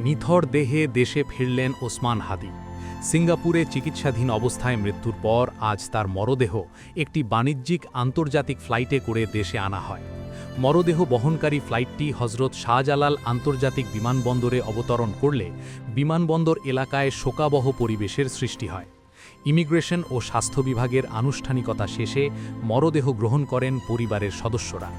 নিথর দেহে দেশে ফিরলেন ওসমান হাদি। সিঙ্গাপুরে চিকিৎসাধীন অবস্থায় মৃত্যুর পর আজ তার মরদেহ একটি বাণিজ্যিক আন্তর্জাতিক ফ্লাইটে করে দেশে আনা হয়। মরদেহ বহনকারী ফ্লাইটটি হজরত শাহজালাল আন্তর্জাতিক বিমানবন্দরে অবতরণ করলে বিমানবন্দর এলাকায় শোকাবহ পরিবেশের সৃষ্টি হয়। ইমিগ্রেশন ও স্বাস্থ্য বিভাগের আনুষ্ঠানিকতা শেষে মরদেহ গ্রহণ করেন পরিবারের সদস্যরা।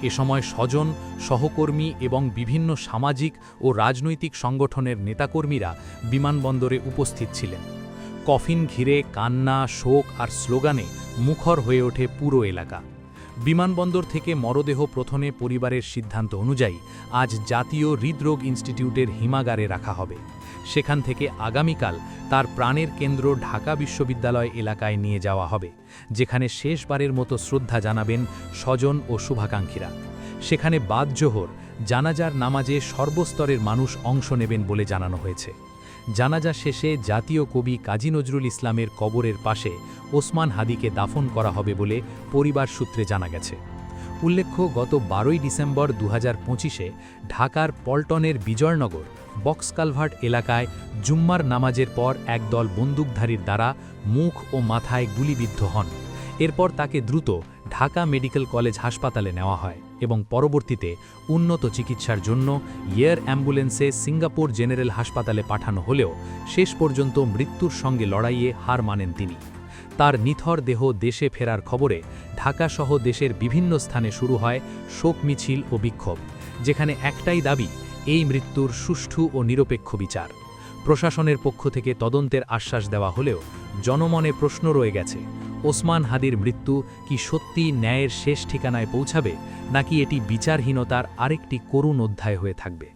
এ সময় স্বজন, সহকর্মী এবং বিভিন্ন সামাজিক ও রাজনৈতিক সংগঠনের নেতাকর্মীরা বিমানবন্দরে উপস্থিত ছিলেন। কফিন ঘিরে কান্না, শোক আর স্লোগানে মুখর হয়ে ওঠে পুরো এলাকা। বিমানবন্দর থেকে মরদেহ প্রথমে পরিবারের সিদ্ধান্ত অনুযায়ী আজ জাতীয় হৃদরোগ ইনস্টিটিউটের হিমাগারে রাখা হবে। সেখান থেকে আগামীকাল তার প্রাণের কেন্দ্র ঢাকা বিশ্ববিদ্যালয় এলাকায় নিয়ে যাওয়া হবে, যেখানে শেষবারের মতো শ্রদ্ধা জানাবেন স্বজন ও শুভাকাঙ্ক্ষীরা। সেখানে বাদ জোহর, জানাজার নামাজে সর্বস্তরের মানুষ অংশ নেবেন বলে জানানো হয়েছে। জানাজা শেষে জাতীয় কবি কাজী নজরুল ইসলামের কবরের পাশে ওসমান হাদিকে দাফন করা হবে বলে পরিবার সূত্রে জানা গেছে। উল্লেখ্য, গত 12 ডিসেম্বর 2025-এ ঢাকার পল্টনের বিজয়নগর বক্সকালভার্ট এলাকায় জুম্মার নামাজের পর একদল বন্দুকধারীর দ্বারা মুখ ও মাথায় গুলিবিদ্ধ হন। এরপর তাকে দ্রুত ঢাকা মেডিকেল কলেজ হাসপাতালে নেওয়া হয় এবং পরবর্তীতে উন্নত চিকিৎসার জন্য এয়ার অ্যাম্বুলেন্সে সিঙ্গাপুর জেনারেল হাসপাতালে পাঠানো হলেও শেষ পর্যন্ত মৃত্যুর সঙ্গে লড়াইয়ে হার মানেন তিনি। তার নিথর দেহ দেশে ফেরার খবরে ঢাকাসহ দেশের বিভিন্ন স্থানে শুরু হয় শোক মিছিল ও বিক্ষোভ, যেখানে একটাই দাবি, এই মৃত্যুর সুষ্ঠু ও নিরপেক্ষ বিচার। প্রশাসনের পক্ষ থেকে তদন্তের আশ্বাস দেওয়া হলেও জনমনে প্রশ্ন রয়ে গেছে, ওসমান হাদির মৃত্যু কি সত্যি ন্যায়ের শেষ ঠিকানায় পৌঁছাবে, নাকি এটি বিচারহীনতার আরেকটি করুণ অধ্যায় হয়ে থাকবে।